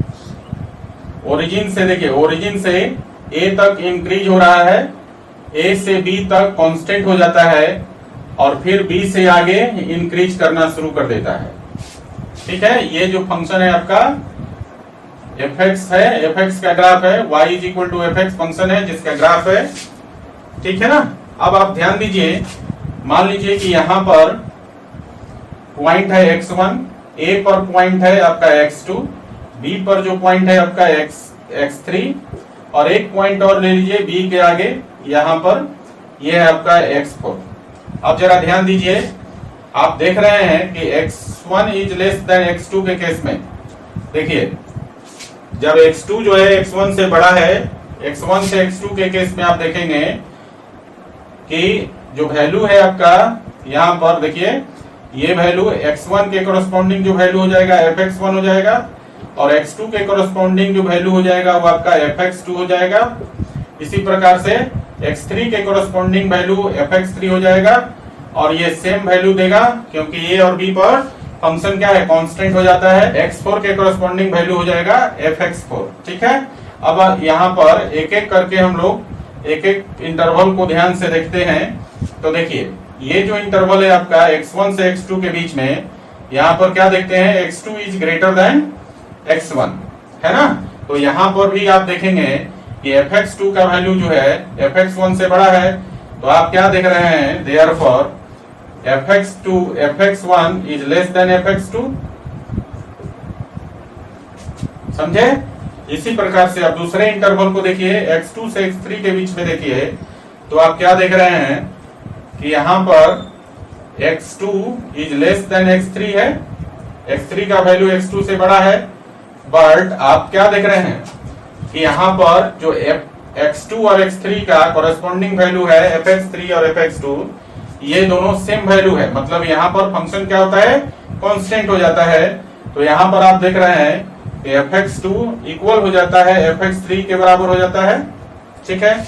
ओरिजिन से, देखिए ओरिजिन से a तक इंक्रीज हो रहा है, a से b तक कांस्टेंट हो जाता है और फिर b से आगे इंक्रीज करना शुरू कर देता है। ठीक है, ये जो फंक्शन है आपका fx है, fx का ग्राफ है, y is equal to fx function है जिसका ग्राफ है। ठीक है ना, अब आप ध्यान दीजिए, मान लीजिए कि यहां पर पॉइंट है x1, a पर पॉइंट है आपका x2, b पर जो पॉइंट है आपका x3, और एक पॉइंट और ले लीजिए b के आगे, यहां पर ये है आपका x4। अब जरा ध्यान दीजिए, आप देख रहे हैं कि x1 is less than x2 के केस में, देखिए जब x2 जो है x1 से बड़ा है, x1 से x2 के केस में आप देखेंगे कि जो वैल्यू है आपका यहाँ पर, देखिए ये वैल्यू x1 के कोरस्पॉन्डिंग जो वैल्यू हो जाएगा fx1 हो जाएगा, और x2 के कोरस्पॉन्डिंग जो वैल्यू हो जाएगा वो आपका fx2 हो जाएगा। इसी प्रकार से x3 के कोरस्पॉन्डिंग वैल्यू fx3 हो जाएगा, और ये सेम वैल्यू देगा क्योंकि a और b पर फंक्शन क्या है, कांस्टेंट हो जाता है, x4 के कोरस्पॉन्डिंग वैल्यू हो जाएगा fx4। ठीक है, अब यहाँ पर एक एक करके हम लोग एक एक इंटरवल को ध्यान से देखते हैं। तो देखिए ये जो इंटरवल है आपका x1 से x2 के बीच में, यहाँ पर क्या देखते हैं, x2 is greater then x1, है ना। तो यहाँ पर भी आप देखेंगे कि fx2 का वैल्यू जो है fx1 से बड़ा है, तो आप क्या देख रहे हैं, therefore fx1 is less than fx2। समझे। इसी प्रकार से आप दूसरे इंटरवल को देखिए, x2 से x3 के बीच में देखिए, तो आप क्या देख रहे हैं कि यहाँ पर x2 is less than x3 है, x3 का वैल्यू x2 से बड़ा है। बट आप क्या देख रहे हैं कि यहाँ पर जो x2 और x3 का कोरस्पॉन्डिंग वैल्यू है fx3 और fx2, ये दोनों सेम वैल्यू है, मतलब यहाँ पर फंक्शन क्या होता है, कांस्टेंट हो जाता है। तो यहाँ पर आप देख रहे हैं कि fx2 इक्वल हो जाता है fx3 के बराबर हो जाता है। ठीक है,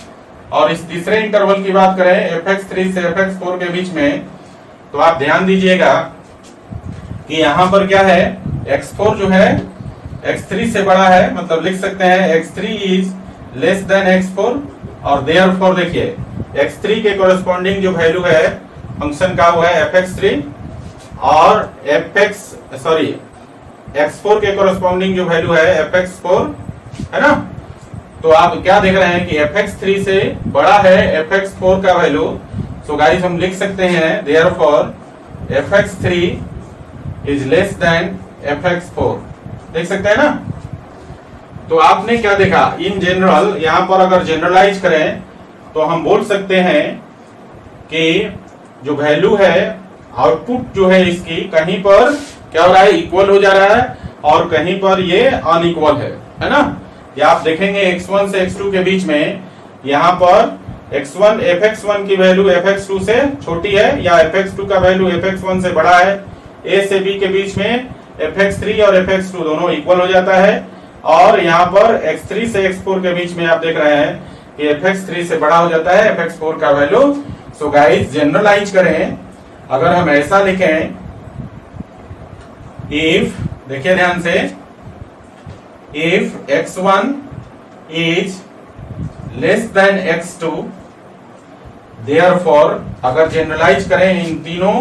और इस तीसरे इंटरवल की बात करें fx3 से fx4 के बीच में, तो आप ध्यान दीजिएगा कि यहाँ पर क्या है, x4 जो है x3 से बड़ा है, मतलब लिख सकते हैं x3 is less than x4, और देयरफॉर देखिए x3 के कोरस्पॉन्डिंग जो वैल्यू है फंक्शन का वो है fx3, और x4 के कोरस्पॉन्डिंग जो वैल्यू है fx4, है ना। तो आप क्या देख रहे हैं कि fx3 से बड़ा है fx4 का वैल्यू। सो गाइस हम लिख सकते हैं therefore fx3 is less than fx4, देख सकते हैं ना। तो आपने क्या देखा, इन जनरल यहाँ पर अगर जनरलाइज करें तो हम बोल सकते हैं कि जो वैल्यू है, आउटपुट जो है इसकी, कहीं पर क्या हो रहा है, इक्वल हो जा रहा है, और कहीं पर ये अनइक्वल है ना। या आप देखेंगे x1 से x2 के बीच में, यहाँ पर x1 fx1 की वैल्यू fx2 से छोटी है, या fx2 का वैल्यू fx1 से बड़ा है। a से b के बीच में fx3 और fx2 दोनों इक्वल हो जाता है, और यहाँ पर x3 से x4 के बीच में आप देख रहे हैं कि fx3 से बड़ा हो जाता है fx4 का वैल्यू। सो गाइस जनरलाइज करें, अगर हम ऐसा लिखें, इफ, देखिए ध्यान से, if x1 is less than x2, therefore अगर जनरलाइज करें इन तीनों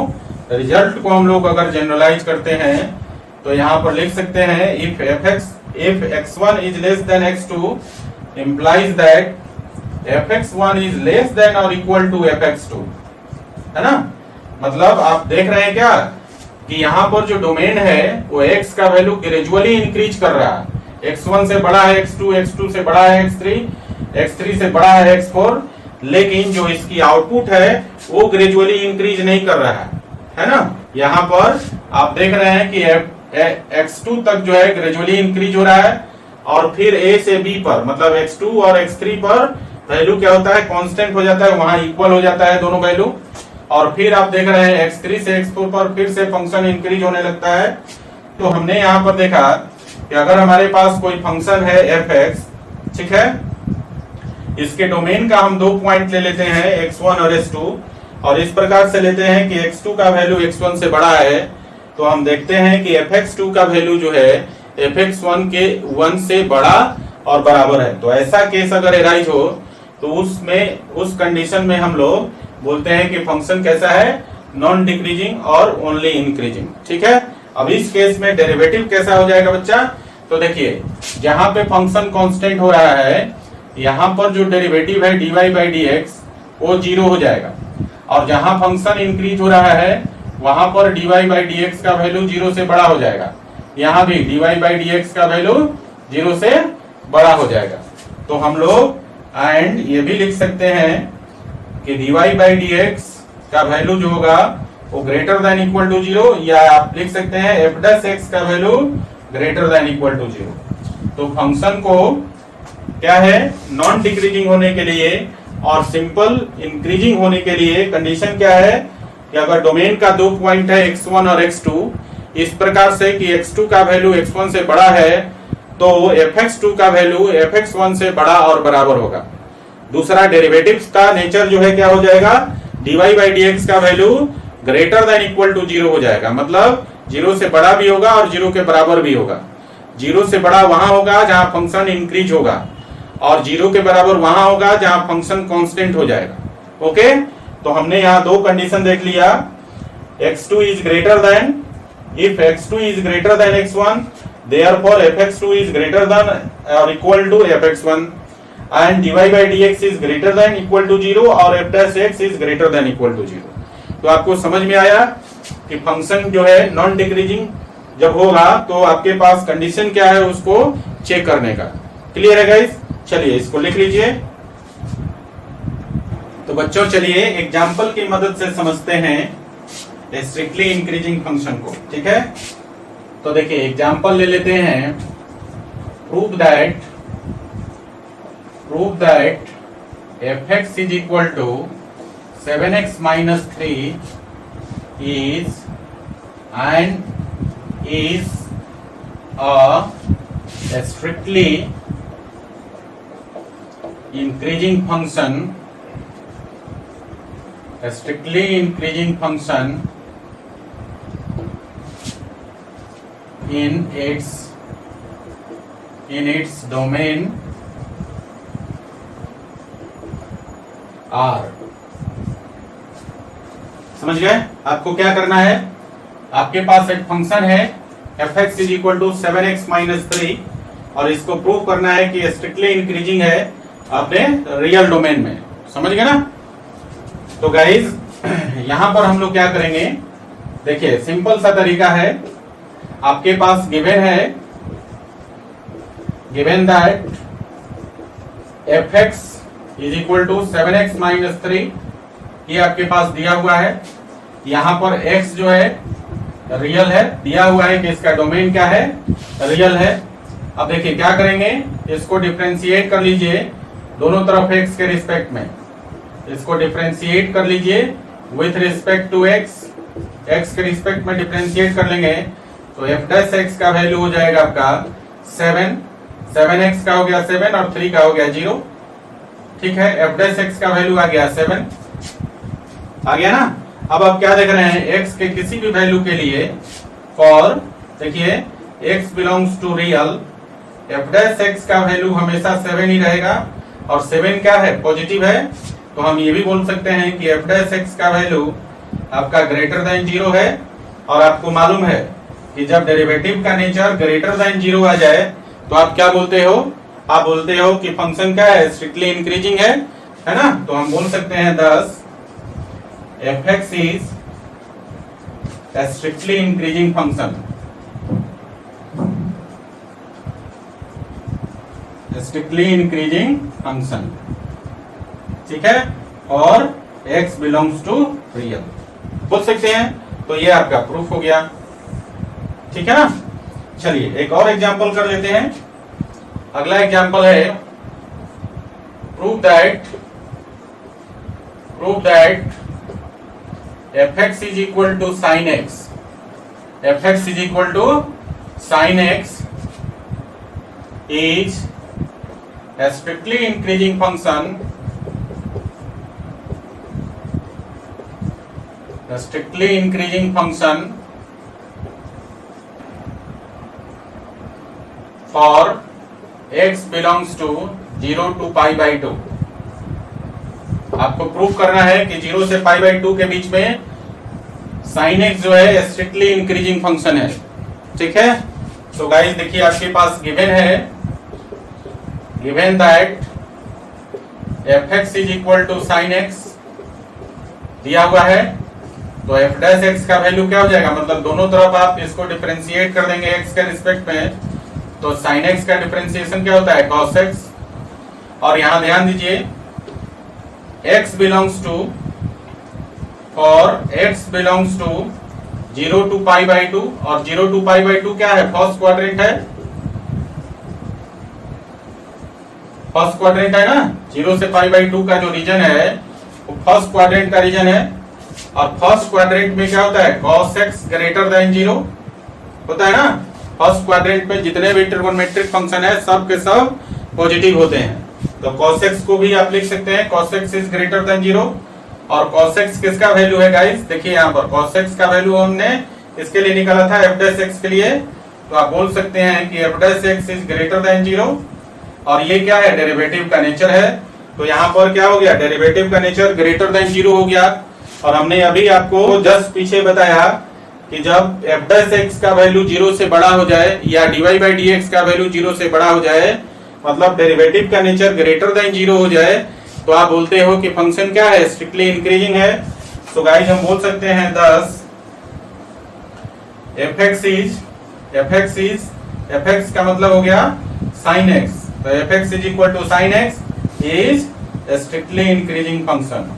रिजल्ट को हम लोग अगर जनरलाइज करते हैं, तो यहाँ पर लिख सकते हैं if x1 is less than x2 implies that fx1 is less than or equal to fx2, है ना। मतलब आप देख रहे हैं क्या कि यहाँ पर जो डोमेन है वो x का वैल्यू ग्रेजुअली इंक्रीज कर रहा है, x1 से बड़ा है x2, x2 से बड़ा है x3, x3 से बड़ा है x4, लेकिन जो इसकी आउटपुट है वो ग्रेजुअली इंक्रीज नहीं कर रहा है ना। यहाँ पर आप देख रहे हैं कि x2 तक जो है ग्रेजुअली इंक्रीज हो रहा है, और फिर a से b पर, मतलब x2 और x3 पर वैल्यू क्या होता है, कांस्टेंट हो जाता है, वहां इक्वल हो जाता है दोनों वैल्यू। और फिर आप देख रहे हैं x3 से x4 पर फिर से फंक्शन इंक्रीज होने लगता है। तो हमने यहाँ पर देखा कि अगर हमारे पास कोई फंक्शन है fx, ठीक है, इसके डोमेन का हम 2 पॉइंट ले लेते हैं x1 और x2, और इस प्रकार से लेते हैं कि x2 का वैल्यू x1 से बड़ा है, तो हम देखते हैं कि fx2 का वैल्यू जो है fx1 के 1 से बड़ा और बराबर है। तो ऐसा केस अगर एराइज हो तो उसमें, उस कंडीशन में हम लोग बोलते हैं कि फंक्शन कैसा है, नॉन डिक्रीजिंग और ओनली इंक्रीजिंग। ठीक है, अब इस केस में डेरिवेटिव कैसा हो जाएगा बच्चा, तो देखिए जहां पे फंक्शन कांस्टेंट हो रहा है, यहाँ पर जो डेरिवेटिव है dy बाई dx वो 0 हो जाएगा, और जहां फंक्शन इंक्रीज हो रहा है वहां पर dy बाई dx का वैल्यू 0 से बड़ा हो जाएगा, यहाँ भी dy बाई dx का वैल्यू 0 से बड़ा हो जाएगा। तो हम लोग एंड ये भी लिख सकते हैं कि dy बाई dx का वैल्यू जो होगा वो ग्रेटर देन इक्वल टू 0, या आप लिख सकते हैं f' का value greater than equal to 0। तो फंक्शन को क्या है, नॉन डिक्रीजिंग होने के लिए और सिंपल इंक्रीजिंग होने के लिए कंडीशन क्या है कि अगर डोमेन का 2 पॉइंट है x1 और x2, इस प्रकार से कि x2 का वैल्यू x1 से बड़ा है, तो fx2 का वैल्यू fx1 से बड़ा और बराबर होगा। दूसरा डेरिवेटिव्स का नेचर जो है क्या हो जाएगा, dy बाई dx का value greater than equal to 0 हो जाएगा, मतलब जीरो से बड़ा भी होगा और जीरो के बराबर भी होगा। जीरो से बड़ा वहां होगा जहां फंक्शन इंक्रीज होगा, और जीरो के बराबर वहां होगा जहां फंक्शन कांस्टेंट हो जाएगा। ओके, तो हमने यहाँ दो कंडीशन देख लिया। x2 is greater then, if x2 is greater then x1 therefore fx2 is greater than or equal to fx1 and dy by dx is greater than equal to 0 और f dash x is greater than equal to 0। तो आपको समझ में आया कि function जो है non decreasing जब होगा तो आपके पास कंडीशन क्या है उसको चेक करने का। क्लियर है गाइस? चलिए इसको लिख लीजिए। तो बच्चों चलिए एग्जाम्पल की मदद से समझते हैं स्ट्रिक्टली इंक्रीजिंग फंक्शन को। ठीक है, तो देखिए एग्जाम्पल ले लेते हैं। Prove that fx is equal to 7x minus 3 is a strictly increasing function, in its domain R। समझ गए? आपको क्या करना है, आपके पास एक फंक्शन है fx is equal to 7x minus 3 और इसको प्रूव करना है कि स्ट्रिक्टली इंक्रीजिंग है अपने रियल डोमेन में। समझ गए ना? तो गाइज यहां पर हम लोग क्या करेंगे, देखिए सिंपल सा तरीका है। आपके पास गिवन है, given that fx is equal to 7x minus 3, ये आपके पास दिया हुआ है। यहां पर x जो है रियल है, दिया हुआ है कि इसका डोमेन क्या है, रियल है। अब देखिए क्या करेंगे, इसको डिफरेंशिएट कर लीजिए दोनों तरफ x के रिस्पेक्ट में, इसको डिफरेंशिएट कर लीजिए विथ रिस्पेक्ट टू x के रिस्पेक्ट में डिफरेंशिएट कर लेंगे तो f डैश x का वैल्यू हो जाएगा आपका 7x का हो गया 7 और 3 का हो गया 0। ठीक है, f डैश x का वैल्यू आ गया 7, आ गया ना। अब आप क्या देख रहे हैं, x के किसी भी वैल्यू के लिए फॉर, देखिए x belongs to real, f dash x का वैल्यू हमेशा 7 ही रहेगा और 7 क्या है, पॉजिटिव है। तो हम ये भी बोल सकते हैं कि f डैश x का वैल्यू आपका ग्रेटर देन 0 है। और आपको मालूम है कि जब डेरिवेटिव का नेचर ग्रेटर देन 0 आ जाए तो आप क्या बोलते हो, आप बोलते हो कि फंक्शन क्या है, स्ट्रिक्टली इंक्रीजिंग है ना। तो हम बोल सकते हैं thus fx is a strictly increasing function, strictly increasing function। ठीक है, और x belongs to real बोल सकते हैं। तो ये आपका प्रूफ हो गया। ठीक है ना। चलिए एक और एग्जांपल कर लेते हैं। अगला एग्जांपल है prove that fx is equal to sin x, fx is equal to sin x is a strictly increasing function, a strictly increasing function for x belongs to 0 to pi by 2। आपको proof करना है कि 0 से pi by 2 के बीच में sin x जो है strictly increasing function है। ठीक है, तो गाइस देखिए आपके पास गिवन है, given that fx is equal to sin x दिया हुआ है। तो f डैश x का वैल्यू क्या हो जाएगा, मतलब दोनों तरफ आप इसको डिफरेंशिएट कर देंगे x के रिस्पेक्ट में, तो sin x का डिफरेंशिएशन क्या होता है, cos x। और यहां ध्यान दीजिए x belongs to, for x belongs to 0 to pi by 2 और 0 to pi by 2 क्या है, फर्स्ट क्वाड्रेंट है, फर्स्ट क्वाड्रेंट है ना। 0 से pi by 2 का जो रीजन है वो फर्स्ट क्वाड्रेंट का रीजन है। और फर्स्ट क्वाड्रेंट में क्या होता है, cos x ग्रेटर देन 0 होता है ना। फर्स्ट क्वाड्रेंट में जितने भी ट्रिगोनोमेट्रिक फंक्शन है सब के सब पॉजिटिव होते हैं। तो cos x को भी आप लिख सकते हैं cos x is greater than 0। और cos x किसका वैल्यू है गाइस, देखिए यहाँ पर cos x का वैल्यू हमने इसके लिए निकाला था एफ डैश एक्स के लिए, तो आप बोल सकते हैं कि F dash x is greater than 0, और ये क्या है, डेरिवेटिव का नेचर है। तो यहाँ पर क्या हो गया, डेरिवेटिव का नेचर ग्रेटर देन 0 हो गया। और हमने अभी आपको जस्ट पीछे बताया कि जब एफ डैश एक्स का वैल्यू 0 से बड़ा हो जाए या dy बाई डी एक्स का वैल्यू 0 से बड़ा हो जाए, मतलब डेरिवेटिव का नेचर ग्रेटर देन 0 हो जाए, तो आप बोलते हो कि फंक्शन क्या है, स्ट्रिक्टली इंक्रीजिंग है। सो गाइस हम बोल सकते हैं thus एफ एक्स का मतलब हो गया साइन एक्स, तो F X is equal to sine X is strictly increasing function,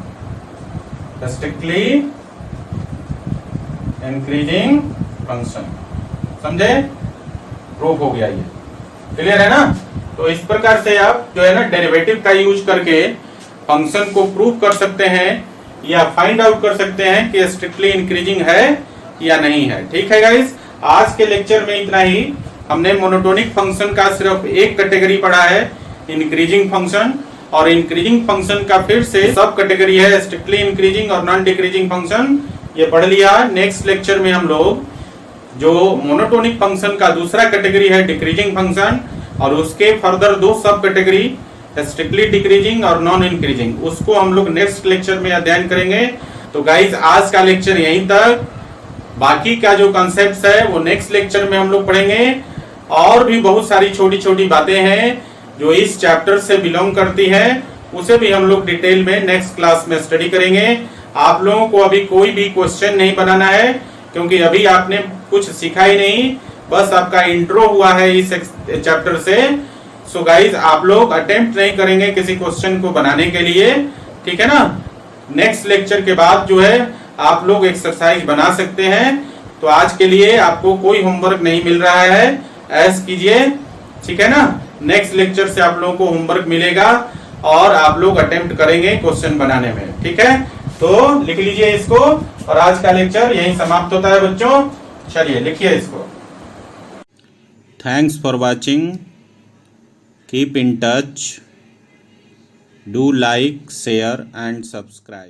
strictly increasing function. समझे, प्रूफ हो गया, ये क्लियर है ना। तो इस प्रकार से आप जो है ना डेरिवेटिव का यूज करके फंक्शन को प्रूव कर सकते हैं या फाइंड आउट कर सकते हैं कि स्ट्रिक्टली इंक्रीजिंग है या नहीं है। ठीक है गाइस, आज के लेक्चर में इतना ही। हमने मोनोटोनिक फंक्शन का सिर्फ एक कैटेगरी पढ़ा है, इंक्रीजिंग फंक्शन, और इंक्रीजिंग फंक्शन का फिर से सब कैटेगरी है, स्ट्रिक्टली इंक्रीजिंग और नॉन डिक्रीजिंग फंक्शन, ये पढ़ लिया। नेक्स्ट लेक्चर में हम लोग जो मोनोटोनिक फंक्शन का दूसरा कैटेगरी है डिक्रीजिंग फंक्शन, और उसके फर्दर दो सब कैटेगरी स्ट्रिक्टली डिक्रीजिंग और नॉन इंक्रीजिंग, उसको हम लोग नेक्स्ट लेक्चर में अध्ययन करेंगे। तो गाइस आज का लेक्चर यहीं तक, बाकी का जो कॉन्सेप्ट्स है वो नेक्स्ट लेक्चर में हम लोग पढ़ेंगे। और भी बहुत सारी छोटी छोटी बातें हैं जो इस चैप्टर से बिलोंग करती है, उसे भी हम लोग डिटेल में नेक्स्ट क्लास में स्टडी करेंगे। आप लोगों को अभी कोई भी क्वेश्चन नहीं बनाना है, क्योंकि अभी आपने कुछ सीखा ही नहीं, बस आपका इंट्रो हुआ है इस चैप्टर से। सो गाइज आप लोग अटेम्प्ट नहीं करेंगे किसी क्वेश्चन को बनाने के लिए, ठीक है ना। नेक्स्ट लेक्चर के बाद जो है आप लोग एक्सरसाइज बना सकते हैं। तो आज के लिए आपको कोई होमवर्क नहीं मिल रहा है, ऐस कीजिए, ठीक है ना। नेक्स्ट लेक्चर से आप लोगों को होमवर्क मिलेगा और आप लोग अटेम्प्ट करेंगे क्वेश्चन बनाने में, ठीक है। तो लिख लीजिए इसको, और आज का लेक्चर यहीं समाप्त होता है बच्चों। चलिए लिखिए इसको। Thanks for watching, keep in touch, do like, share and subscribe.